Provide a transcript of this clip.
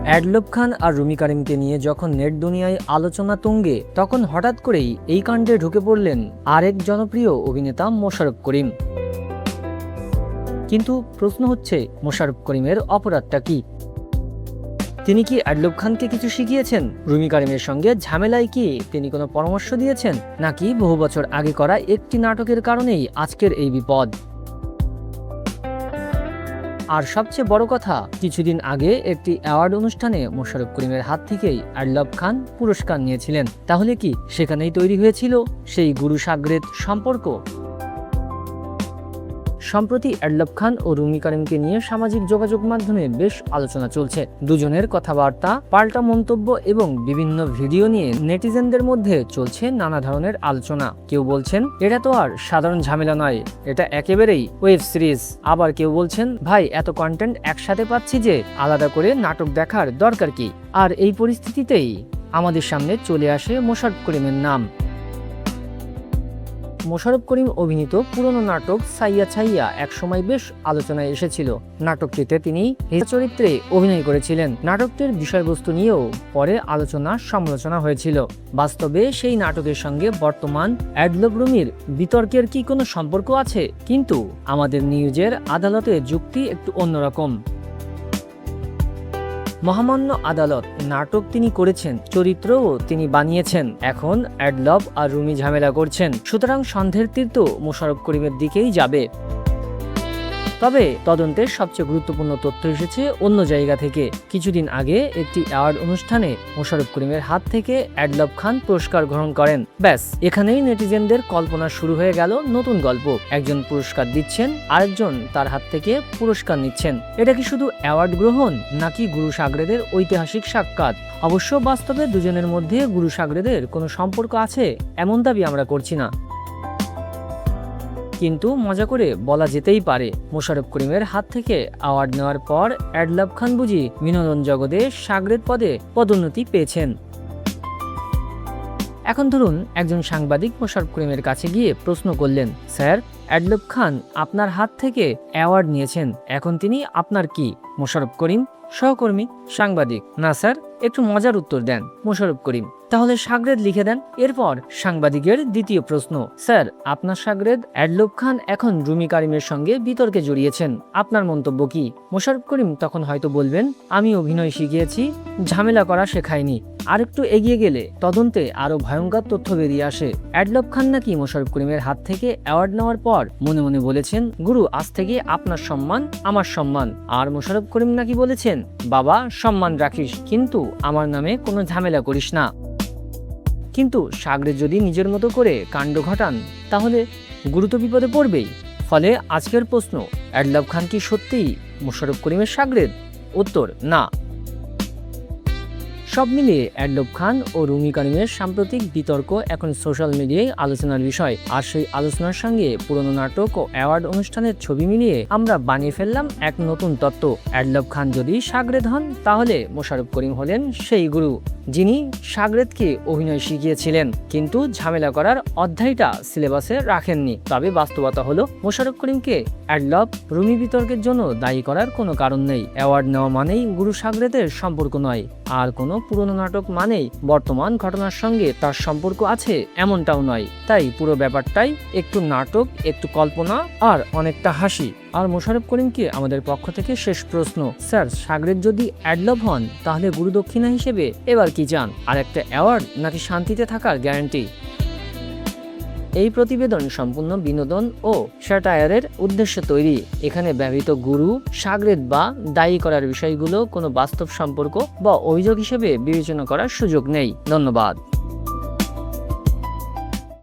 অ্যাডলব খান আর রুমি কারিমকে নিয়ে যখন নেট দুনিয়ায় আলোচনা তুঙ্গে, তখন হঠাৎ করেই এই কাণ্ডে ঢুকে পড়লেন আরেক জনপ্রিয় অভিনেতা মোশাররফ করিম। কিন্তু প্রশ্ন হচ্ছে, মোশাররফ করিমের অপরাধটা কি? তিনি কি অ্যাডলব খানকে কিছু শিখিয়েছেন? রুমি কারিমের সঙ্গে ঝামেলায় কি তিনি কোনো পরামর্শ দিয়েছেন, নাকি বহু বছর আগে করা একটি নাটকের কারণেই আজকের এই বিপদ? আর সবচেয়ে বড় কথা, কিছুদিন আগে একটি অ্যাওয়ার্ড অনুষ্ঠানে মোশাররফ করিমের হাত থেকেই অ্যাডলব খান পুরস্কার নিয়েছিলেন। তাহলে কি সেখানেই তৈরি হয়েছিল সেই গুরু সাগরেদ সম্পর্ক? সম্প্রতি অ্যাডলব খান ও রুমি কারিমকে নিয়ে সামাজিক যোগাযোগ মাধ্যমে বেশ আলোচনা চলছে। দুজনের কথাবার্তা, পাল্টা মন্তব্য এবং বিভিন্ন ভিডিও নিয়ে নেটিজেনদের মধ্যে চলছে নানা ধরনের আলোচনা। কেউ বলছেন এটা তো আর সাধারণ ঝামেলা নয়, এটা একেবারেই ওয়েব সিরিজ। আবার কেউ বলছেন, ভাই এত কন্টেন্ট একসাথে পাচ্ছি যে আলাদা করে নাটক দেখার দরকার কি? আর এই পরিস্থিতিতেই আমাদের সামনে চলে আসে মোশাররফ করিমের নাম। মোশাররফ করিম অভিনীত পুরনো নাটক সাইয়া ছাইয়া একসময় বেশ আলোচনায় এসেছিল। নাটকটিতে তিনি চরিত্রে অভিনয় করেছিলেন। নাটকটির বিষয়বস্তু নিয়েও পরে আলোচনা সমালোচনা হয়েছিল। বাস্তবে সেই নাটকের সঙ্গে বর্তমান অ্যাডলব রুমির বিতর্কের কি কোনো সম্পর্ক আছে? কিন্তু আমাদের নিউজের আদালতে যুক্তি একটু অন্যরকম। মহামান্য আদালত, নাটক তিনি করেছেন, চরিত্রও তিনি বানিয়েছেন, এখন অ্যাডলব আর রুমি ঝামেলা করছেন, সুতরাং সন্দেহের তীর তো মোশাররফ করিমের দিকেই যাবে। তবে তদন্তের সবচেয়ে গুরুত্বপূর্ণ তথ্য এসেছে অন্য জায়গা থেকে। কিছুদিন আগে একটি অ্যাওয়ার্ড অনুষ্ঠানে মোশাররফ করিমের হাত থেকে অ্যাডলব খান পুরস্কার গ্রহণ করেন। ব্যাস, এখানেই নেটিজেনদের কল্পনা শুরু হয়ে গেল নতুন গল্প। একজন পুরস্কার দিচ্ছেন, আরেকজন তার হাত থেকে পুরস্কার নিচ্ছেন। এটা কি শুধু অ্যাওয়ার্ড গ্রহণ, নাকি গুরু সাগরেদের ঐতিহাসিক সাক্ষাৎ? অবশ্য বাস্তবে দুজনের মধ্যে গুরু সাগরেদের কোনো সম্পর্ক আছে এমন দাবি আমরা করছি না, কিন্তু মজা করে বলা যেতেই পারে, মোশাররফ করিমের হাত থেকে অ্যাওয়ার্ড নেওয়ার পর অ্যাডলব খান বুঝি বিনোদন জগতে সাগরেদ পদে পদোন্নতি পেয়েছেন। এখন ধরুন, একজন সাংবাদিক মোশাররফ করিমের কাছে গিয়ে প্রশ্ন করলেন, স্যার অ্যাডলব খান আপনার হাত থেকে অ্যাওয়ার্ড নিয়েছেন, এখন তিনি আপনার কি? মোশাররফ করিম, সহকর্মী সাংবাদিক, না স্যার। একটু মজার উত্তর দেন মোশাররফ করিম, তাহলে সাগরেদ লিখে দেন। এরপর সাংবাদিকের দ্বিতীয় প্রশ্ন, স্যার আপনার সাগরেদ অ্যাডলব খান এখন রুমি কারিমের সঙ্গে বিতর্কে জড়িয়েছেন, আপনার মন্তব্য কি? মোশাররফ করিম তখন হয়তো বলবেন, আমি অভিনয় শিখিয়েছি, ঝামেলা করা শেখায়নি। আর একটু এগিয়ে গেলে তদন্তে আরো ভয়ঙ্কর তথ্য বেরিয়ে আসে। অ্যাডলব খান নাকি মোশাররফ করিমের হাত থেকে অ্যাওয়ার্ড নেওয়ার পর মনে মনে বলেছেন, গুরু আজ থেকে আপনার সম্মান আমার সম্মান। আর মোশাররফ করিম নাকি বলেছেন, বাবা সম্মান রাখিস, কিন্তু আমার নামে কোনো ঝামেলা করিস না। কিন্তু সাগরেদ যদি নিজের মতো করে কাণ্ড ঘটান, তাহলে গুরু তো বিপদে পড়বেই। ফলে আজকের প্রশ্ন, অ্যাডলব খান কি সত্যিই মোশাররফ করিমের সাগরেদ? উত্তর, না। সব মিলিয়ে অ্যাডলব খান ও রুমি কারিমের সাম্প্রতিক বিতর্ক এখন সোশ্যাল মিডিয়ায় আলোচনার বিষয়। আর সেই আলোচনার সঙ্গে পুরনো নাটক ও অ্যাওয়ার্ড অনুষ্ঠানের ছবি মিলিয়ে আমরা বানিয়ে ফেললাম এক নতুন তত্ত্ব। অ্যাডলব খান যদি সাগরেদ হন, তাহলে মোশাররফ করিম হলেন সেই গুরু যিনি সাগরেদকে অভিনয় শিখিয়েছিলেন, কিন্তু ঝামেলা করার অধ্যায়টা সিলেবাসে রাখেননি। তবে বাস্তবতা হলো, মোশাররফ করিমকে অ্যাডলব রুমি বিতর্কের জন্য দায়ী করার কোনো কারণ নেই। অ্যাওয়ার্ড নেওয়া মানেই গুরু সাগরেদের সম্পর্ক নয়, আর কোনো পুরনো নাটক মানেই বর্তমান ঘটনার সঙ্গে তার সম্পর্ক আছে এমনটাও নয়। তাই পুরো ব্যাপারটাই একটু নাটক, একটু কল্পনা আর অনেকটা হাসি। আর মোশাররফ করিমকে আমাদের পক্ষ থেকে শেষ প্রশ্ন, স্যার সাগরেদ যদি অ্যাডলব হন, তাহলে গুরু দক্ষিণা হিসেবে এবার কি চান? আর একটা অ্যাওয়ার্ড, নাকি শান্তিতে থাকার গ্যারান্টি? এই প্রতিবেদন সম্পূর্ণ বিনোদন ও স্যাটায়ারের উদ্দেশ্যে তৈরি। এখানে ব্যবহৃত গুরু, সাগরেদ বা দায়ী করার বিষয়গুলো কোনো বাস্তব সম্পর্ক বা অভিযোগ হিসেবে বিবেচনা করার সুযোগ নেই। ধন্যবাদ।